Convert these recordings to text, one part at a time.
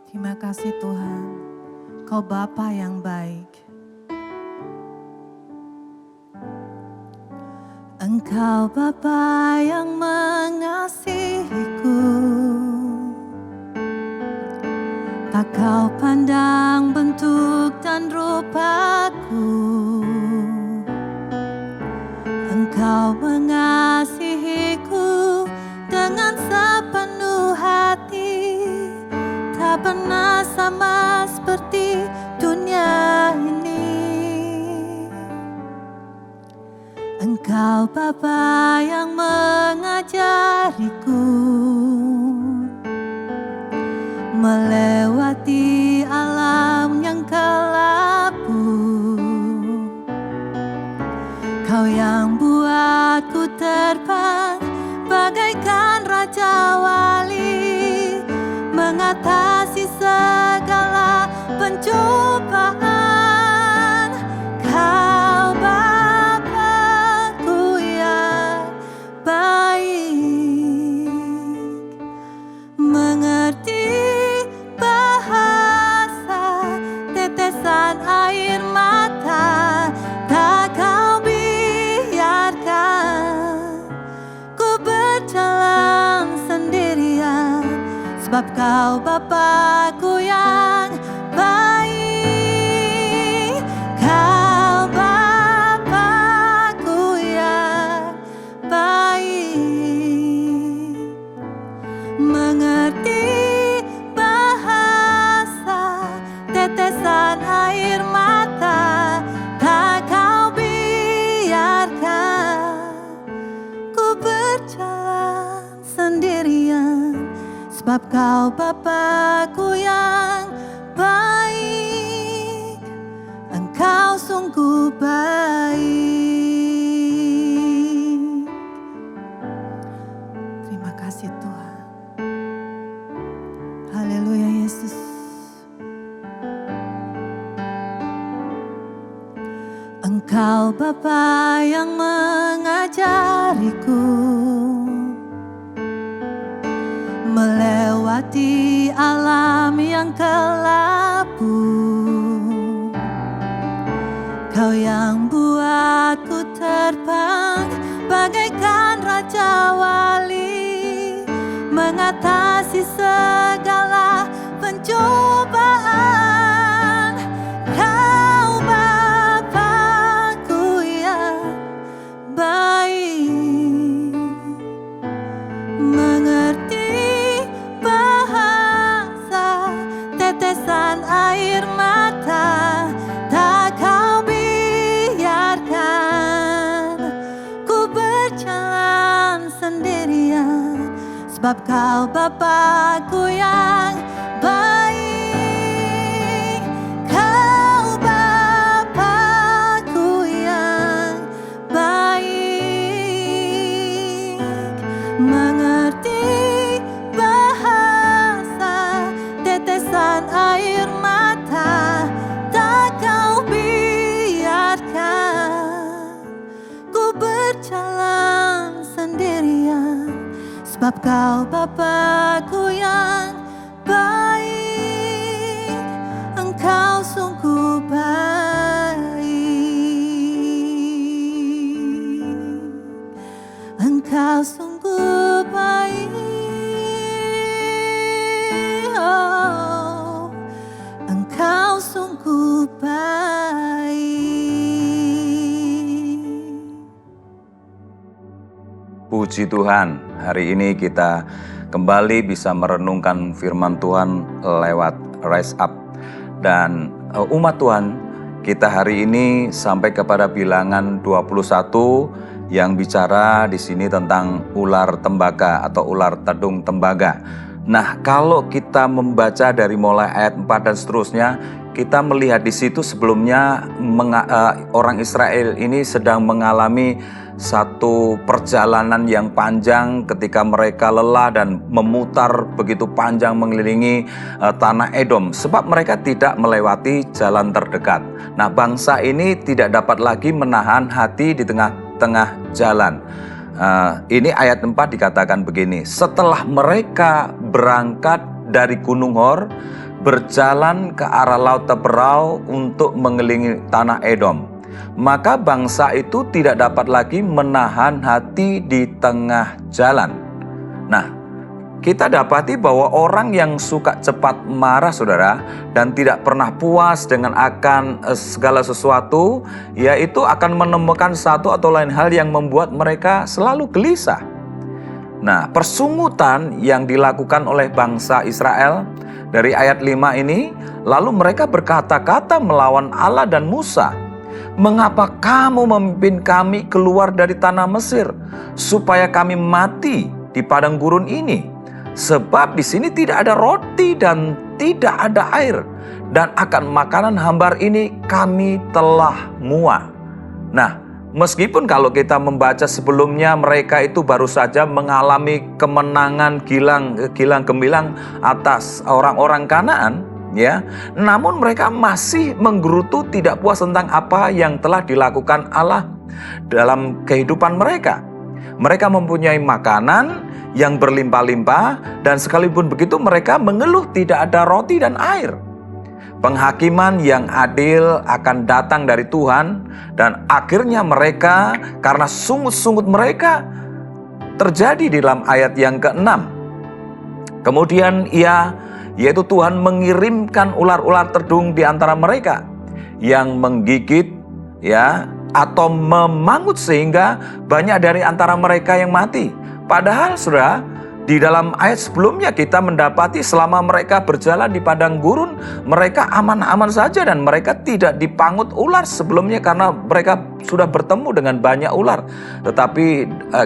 Terima kasih Tuhan, Kau Bapa yang baik. Engkau Bapa yang mengasihiku, tak Kau pandang bentuk dan rupaku. Engkau mengasihiku dengan sepenuh hati, tak pernah sama seperti dunia ini. Engkau Bapa yang mengajariku melewati alam yang kelabu. Kau yang buatku terbang bagaikan raja wali, mengatasi segala pencobaan. Kau Bapa-Ku yang baik, mengerti bahasa tetesan air mata, tak Kau biarkan ku berjalan sendirian, sebab Kau Bapa-Ku yang baik. Kau Bapa-Ku yang baik, mengerti bahasa tetesan air mata, tak Kau biarkan ku berjalan sendirian, sebab Kau Bapa-Ku yang baik. Engkau sungguh baik. Terima kasih Tuhan. Haleluya Yesus. Engkau Bapa yang mengajariku melewati alam yang kelabu. Kau yang buatku terbang bagaikan raja wali, mengatasi segala pencobaan. Kau Bapa-Ku yang baik, mengerti bahasa tetesan air mata, tak Kau biarkan ku berjalan sendirian, sebab Kau Bapa-Ku yang baik. Kau Bapa-Ku yang baik, mengerti bahasa tetesan air mata, tak Kau biarkan ku berjalan sendirian, sebab Kau Bapa-Ku yang baik. Engkau sungguh baik. Engkau sungguh baik. Oh, Engkau sungguh baik. Puji Tuhan, hari ini kita kembali bisa merenungkan firman Tuhan lewat Rise Up. Dan umat Tuhan, kita hari ini sampai kepada bilangan 21 yang bicara di sini tentang ular tembaga atau ular tedung tembaga. Nah, kalau kita membaca dari mulai ayat 4 dan seterusnya, kita melihat di situ sebelumnya orang Israel ini sedang mengalami satu perjalanan yang panjang ketika mereka lelah dan memutar begitu panjang mengelilingi tanah Edom, sebab mereka tidak melewati jalan terdekat. Nah, bangsa ini tidak dapat lagi menahan hati di tengah-tengah jalan. Ini ayat 4 dikatakan begini, setelah mereka berangkat dari Gunung Hor, berjalan ke arah Laut Teberau untuk mengelilingi tanah Edom. Maka bangsa itu tidak dapat lagi menahan hati di tengah jalan. Nah, kita dapati bahwa orang yang suka cepat marah, saudara, dan tidak pernah puas dengan akan segala sesuatu, yaitu akan menemukan satu atau lain hal yang membuat mereka selalu gelisah. Nah, persungutan yang dilakukan oleh bangsa Israel dari ayat 5 ini, lalu mereka berkata-kata melawan Allah dan Musa. Mengapa kamu memimpin kami keluar dari tanah Mesir, supaya kami mati di padang gurun ini? Sebab di sini tidak ada roti dan tidak ada air, dan akan makanan hambar ini kami telah muak. Nah, meskipun kalau kita membaca sebelumnya mereka itu baru saja mengalami kemenangan gilang gemilang atas orang-orang Kanaan, ya, namun mereka masih menggerutu tidak puas tentang apa yang telah dilakukan Allah dalam kehidupan mereka. Mereka mempunyai makanan yang berlimpah-limpah, dan sekalipun begitu mereka mengeluh tidak ada roti dan air. Penghakiman yang adil akan datang dari Tuhan, dan akhirnya mereka, karena sungut-sungut mereka, terjadi di dalam ayat yang ke-6. Kemudian yaitu Tuhan mengirimkan ular-ular terdung di antara mereka yang menggigit, ya, atau memangut sehingga banyak dari antara mereka yang mati. Padahal saudara, di dalam ayat sebelumnya kita mendapati selama mereka berjalan di padang gurun, mereka aman-aman saja dan mereka tidak dipangut ular sebelumnya karena mereka sudah bertemu dengan banyak ular. Tetapi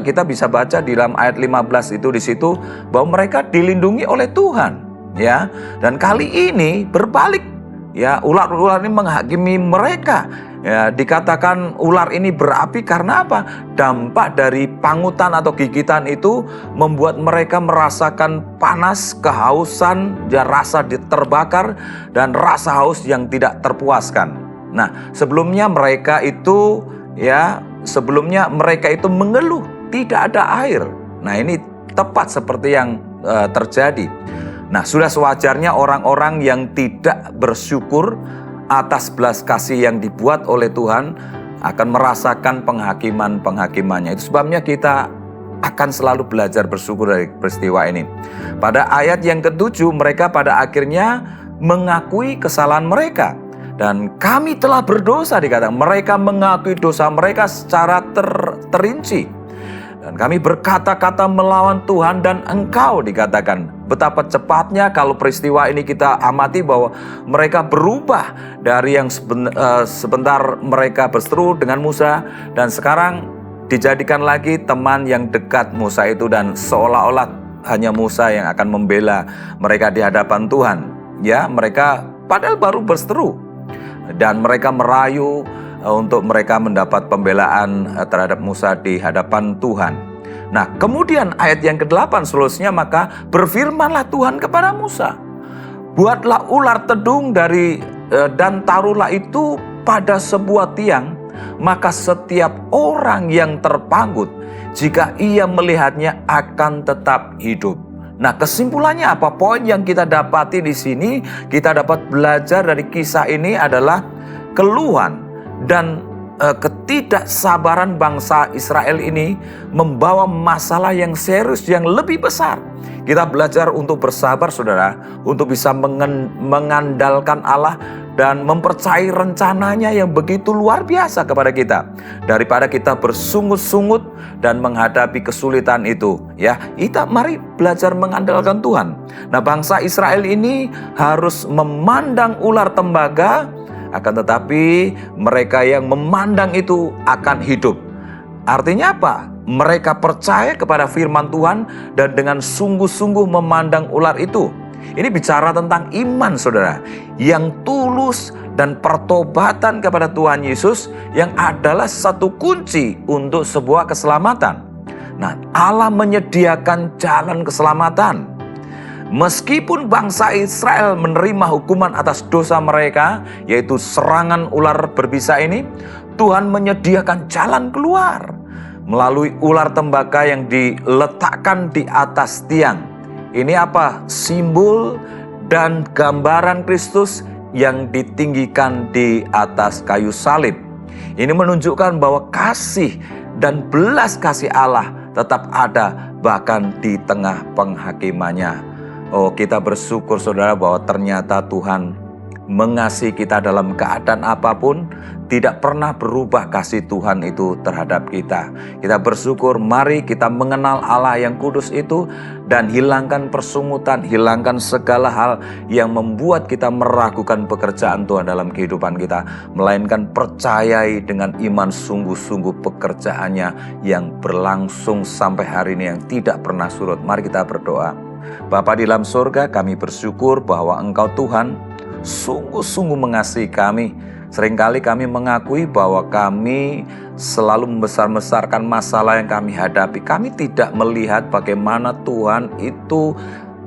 kita bisa baca di dalam ayat 15 itu di situ bahwa mereka dilindungi oleh Tuhan, ya. Dan kali ini berbalik, ya, ular-ular ini menghakimi mereka. Ya, dikatakan ular ini berapi karena apa? Dampak dari pangutan atau gigitan itu membuat mereka merasakan panas, kehausan, dan rasa terbakar, dan rasa haus yang tidak terpuaskan. Nah, sebelumnya mereka itu mengeluh tidak ada air. Nah, ini tepat seperti yang terjadi. Nah, sudah sewajarnya orang-orang yang tidak bersyukur atas belas kasih yang dibuat oleh Tuhan akan merasakan penghakiman-penghakimannya. Itu sebabnya kita akan selalu belajar bersyukur dari peristiwa ini. Pada ayat yang ke-7 mereka pada akhirnya mengakui kesalahan mereka. Dan kami telah berdosa, dikatakan. Mereka mengakui dosa mereka secara terinci. Dan kami berkata-kata melawan Tuhan dan Engkau, dikatakan. Betapa cepatnya kalau peristiwa ini kita amati bahwa mereka berubah dari yang sebentar mereka berseteru dengan Musa, dan sekarang dijadikan lagi teman yang dekat Musa itu, dan seolah-olah hanya Musa yang akan membela mereka di hadapan Tuhan. Ya, mereka padahal baru berseteru, dan mereka merayu untuk mereka mendapat pembelaan terhadap Musa di hadapan Tuhan. Nah, kemudian ayat yang ke-8 seterusnya, maka berfirmanlah Tuhan kepada Musa, buatlah ular tedung dan taruhlah itu pada sebuah tiang, maka setiap orang yang terpanggut, jika ia melihatnya akan tetap hidup. Nah, kesimpulannya apa? Poin yang kita dapati di sini, kita dapat belajar dari kisah ini adalah keluhan dan ketidaksabaran bangsa Israel ini membawa masalah yang serius, yang lebih besar. Kita belajar untuk bersabar, saudara, untuk bisa mengandalkan Allah dan mempercayai rencananya yang begitu luar biasa kepada kita, daripada kita bersungut-sungut dan menghadapi kesulitan itu. Ya, kita mari belajar mengandalkan Tuhan. Nah, bangsa Israel ini harus memandang ular tembaga, akan tetapi mereka yang memandang itu akan hidup. Artinya apa? Mereka percaya kepada firman Tuhan dan dengan sungguh-sungguh memandang ular itu. Ini bicara tentang iman, saudara, yang tulus dan pertobatan kepada Tuhan Yesus yang adalah satu kunci untuk sebuah keselamatan. Nah, Allah menyediakan jalan keselamatan. Meskipun bangsa Israel menerima hukuman atas dosa mereka, yaitu serangan ular berbisa ini, Tuhan menyediakan jalan keluar melalui ular tembaga yang diletakkan di atas tiang. Ini apa? Simbol dan gambaran Kristus yang ditinggikan di atas kayu salib. Ini menunjukkan bahwa kasih dan belas kasih Allah tetap ada bahkan di tengah penghakimannya. Oh, kita bersyukur saudara bahwa ternyata Tuhan mengasihi kita dalam keadaan apapun. Tidak pernah berubah kasih Tuhan itu terhadap kita. Kita bersyukur, mari kita mengenal Allah yang kudus itu dan hilangkan persungutan, hilangkan segala hal yang membuat kita meragukan pekerjaan Tuhan dalam kehidupan kita. Melainkan percayai dengan iman sungguh-sungguh pekerjaannya yang berlangsung sampai hari ini yang tidak pernah surut. Mari kita berdoa. Bapa di dalam surga, kami bersyukur bahwa Engkau Tuhan sungguh-sungguh mengasihi kami. Seringkali kami mengakui bahwa kami selalu membesar-besarkan masalah yang kami hadapi. Kami tidak melihat bagaimana Tuhan itu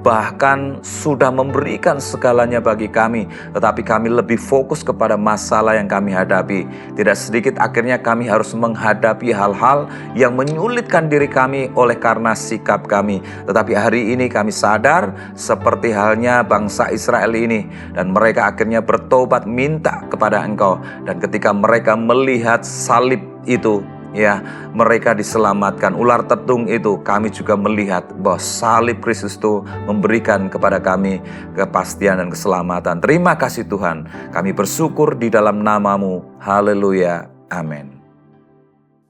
bahkan sudah memberikan segalanya bagi kami. Tetapi kami lebih fokus kepada masalah yang kami hadapi. Tidak sedikit akhirnya kami harus menghadapi hal-hal yang menyulitkan diri kami oleh karena sikap kami. Tetapi hari ini kami sadar seperti halnya bangsa Israel ini. Dan mereka akhirnya bertobat minta kepada Engkau. Dan ketika mereka melihat salib itu, ya, mereka diselamatkan. Ular tedung itu kami juga melihat bahwa salib Kristus itu memberikan kepada kami kepastian dan keselamatan. Terima kasih Tuhan. Kami bersyukur di dalam nama-Mu. Haleluya. Amin.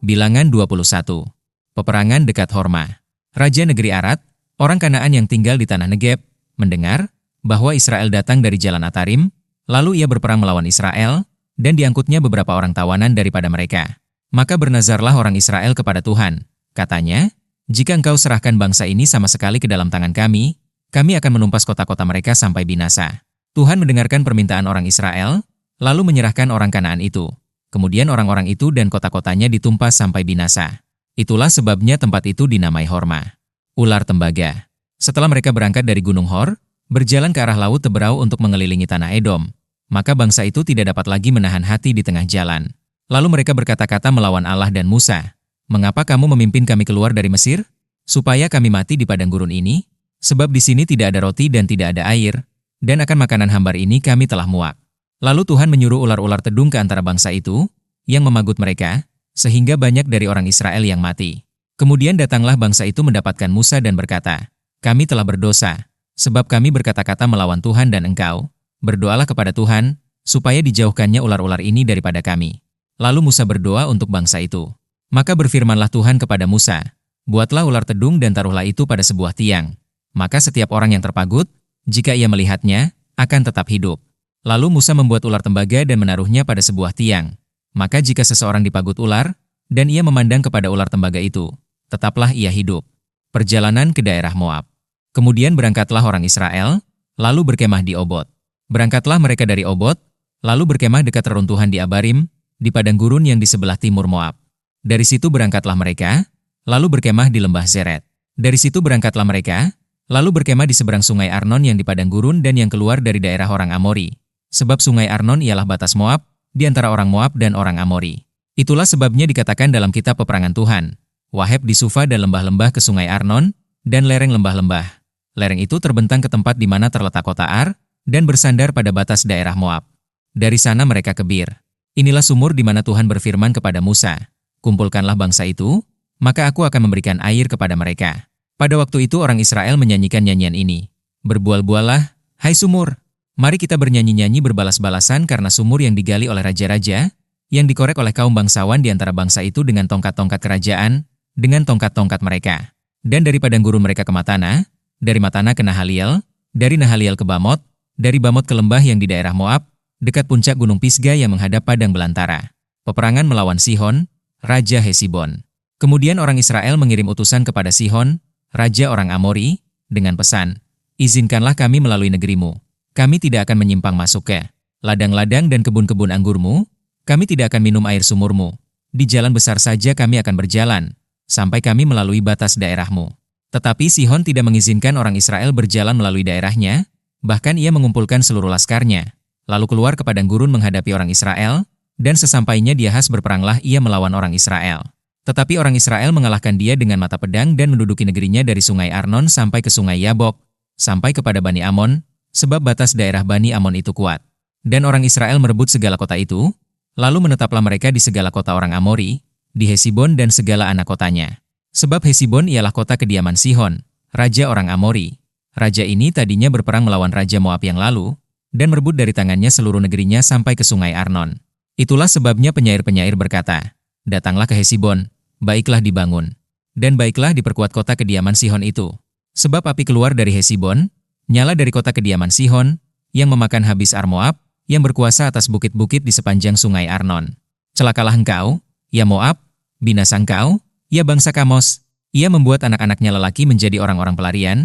Bilangan 21. Peperangan dekat Horma. Raja negeri Arad, orang Kanaan yang tinggal di tanah Negeb, mendengar bahwa Israel datang dari jalan Atarim, lalu ia berperang melawan Israel, dan diangkutnya beberapa orang tawanan daripada mereka. Maka bernazarlah orang Israel kepada Tuhan. Katanya, jika engkau serahkan bangsa ini sama sekali ke dalam tangan kami akan menumpas kota-kota mereka sampai binasa. Tuhan mendengarkan permintaan orang Israel, lalu menyerahkan orang Kanaan itu. Kemudian orang-orang itu dan kota-kotanya ditumpas sampai binasa. Itulah sebabnya tempat itu dinamai Horma. Ular tembaga. Setelah mereka berangkat dari Gunung Hor, berjalan ke arah laut Teberau untuk mengelilingi tanah Edom, maka bangsa itu tidak dapat lagi menahan hati di tengah jalan. Lalu mereka berkata-kata melawan Allah dan Musa, "Mengapa kamu memimpin kami keluar dari Mesir? Supaya kami mati di padang gurun ini? Sebab di sini tidak ada roti dan tidak ada air, dan akan makanan hambar ini kami telah muak." Lalu Tuhan menyuruh ular-ular tedung ke antara bangsa itu, yang memagut mereka, sehingga banyak dari orang Israel yang mati. Kemudian datanglah bangsa itu mendapatkan Musa dan berkata, "Kami telah berdosa, sebab kami berkata-kata melawan Tuhan dan engkau. Berdoalah kepada Tuhan, supaya dijauhkannya ular-ular ini daripada kami." Lalu Musa berdoa untuk bangsa itu. Maka berfirmanlah Tuhan kepada Musa, "Buatlah ular tedung dan taruhlah itu pada sebuah tiang. Maka setiap orang yang terpagut, jika ia melihatnya, akan tetap hidup." Lalu Musa membuat ular tembaga dan menaruhnya pada sebuah tiang. Maka jika seseorang dipagut ular, dan ia memandang kepada ular tembaga itu, tetaplah ia hidup. Perjalanan ke daerah Moab. Kemudian berangkatlah orang Israel, lalu berkemah di Obot. Berangkatlah mereka dari Obot, lalu berkemah dekat reruntuhan di Abarim, di padang gurun yang di sebelah timur Moab. Dari situ berangkatlah mereka, lalu berkemah di lembah Zeret. Dari situ berangkatlah mereka, lalu berkemah di seberang sungai Arnon yang di padang gurun dan yang keluar dari daerah orang Amori. Sebab sungai Arnon ialah batas Moab, di antara orang Moab dan orang Amori. Itulah sebabnya dikatakan dalam kitab peperangan Tuhan, Waheb di Sufa dan lembah-lembah ke sungai Arnon, dan lereng lembah-lembah. Lereng itu terbentang ke tempat di mana terletak kota Ar, dan bersandar pada batas daerah Moab. Dari sana mereka ke Bir. Inilah sumur di mana Tuhan berfirman kepada Musa, "Kumpulkanlah bangsa itu, maka aku akan memberikan air kepada mereka." Pada waktu itu orang Israel menyanyikan nyanyian ini, "Berbual-bualah, hai sumur, mari kita bernyanyi-nyanyi berbalas-balasan karena sumur yang digali oleh raja-raja, yang dikorek oleh kaum bangsawan di antara bangsa itu dengan tongkat-tongkat kerajaan, dengan tongkat-tongkat mereka. Dan dari padang gurun mereka ke Matana, dari Matana ke Nahaliel, dari Nahaliel ke Bamot, dari Bamot ke lembah yang di daerah Moab, dekat puncak gunung Pisga yang menghadap padang belantara. Peperangan melawan Sihon, Raja Hesibon. Kemudian orang Israel mengirim utusan kepada Sihon, Raja orang Amori, dengan pesan, "Izinkanlah kami melalui negerimu. Kami tidak akan menyimpang masuk ke ladang-ladang dan kebun-kebun anggurmu. Kami tidak akan minum air sumurmu. Di jalan besar saja kami akan berjalan, sampai kami melalui batas daerahmu." Tetapi Sihon tidak mengizinkan orang Israel berjalan melalui daerahnya, bahkan ia mengumpulkan seluruh laskarnya, lalu keluar ke padang gurun menghadapi orang Israel, dan sesampainya di Ahas berperanglah ia melawan orang Israel. Tetapi orang Israel mengalahkan dia dengan mata pedang dan menduduki negerinya dari sungai Arnon sampai ke sungai Yabok, sampai kepada Bani Amon, sebab batas daerah Bani Amon itu kuat. Dan orang Israel merebut segala kota itu, lalu menetaplah mereka di segala kota orang Amori, di Hesibon dan segala anak kotanya. Sebab Hesibon ialah kota kediaman Sihon, raja orang Amori. Raja ini tadinya berperang melawan Raja Moab yang lalu, dan merebut dari tangannya seluruh negerinya sampai ke sungai Arnon. Itulah sebabnya penyair-penyair berkata, "Datanglah ke Hesibon, baiklah dibangun, dan baiklah diperkuat kota kediaman Sihon itu. Sebab api keluar dari Hesibon, nyala dari kota kediaman Sihon, yang memakan habis Moab, yang berkuasa atas bukit-bukit di sepanjang sungai Arnon. Celakalah engkau, ya Moab, binasa engkau, ya bangsa Kamos. Ia membuat anak-anaknya lelaki menjadi orang-orang pelarian,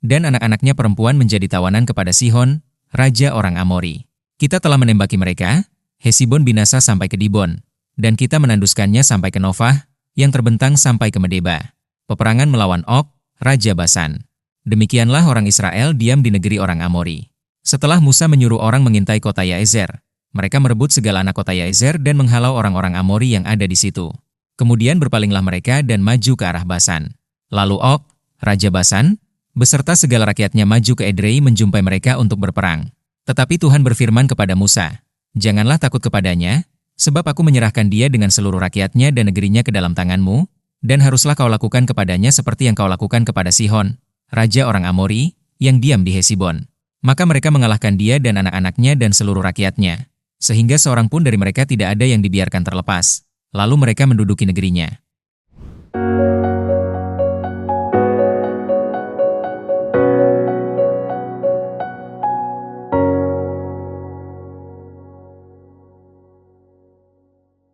dan anak-anaknya perempuan menjadi tawanan kepada Sihon, raja orang Amori. Kita telah menembaki mereka, Hesibon binasa sampai ke Dibon, dan kita menanduskannya sampai ke Novah, yang terbentang sampai ke Medeba. Peperangan melawan Og, raja Basan. Demikianlah orang Israel diam di negeri orang Amori. Setelah Musa menyuruh orang mengintai kota Yaezer, mereka merebut segala anak kota Yaezer dan menghalau orang-orang Amori yang ada di situ. Kemudian berpalinglah mereka dan maju ke arah Basan. Lalu Og, raja Basan, beserta segala rakyatnya maju ke Edrei menjumpai mereka untuk berperang. Tetapi Tuhan berfirman kepada Musa, "Janganlah takut kepadanya, sebab aku menyerahkan dia dengan seluruh rakyatnya dan negerinya ke dalam tanganmu, dan haruslah kau lakukan kepadanya seperti yang kau lakukan kepada Sihon, raja orang Amori, yang diam di Hesibon." Maka mereka mengalahkan dia dan anak-anaknya dan seluruh rakyatnya, sehingga seorang pun dari mereka tidak ada yang dibiarkan terlepas. Lalu mereka menduduki negerinya.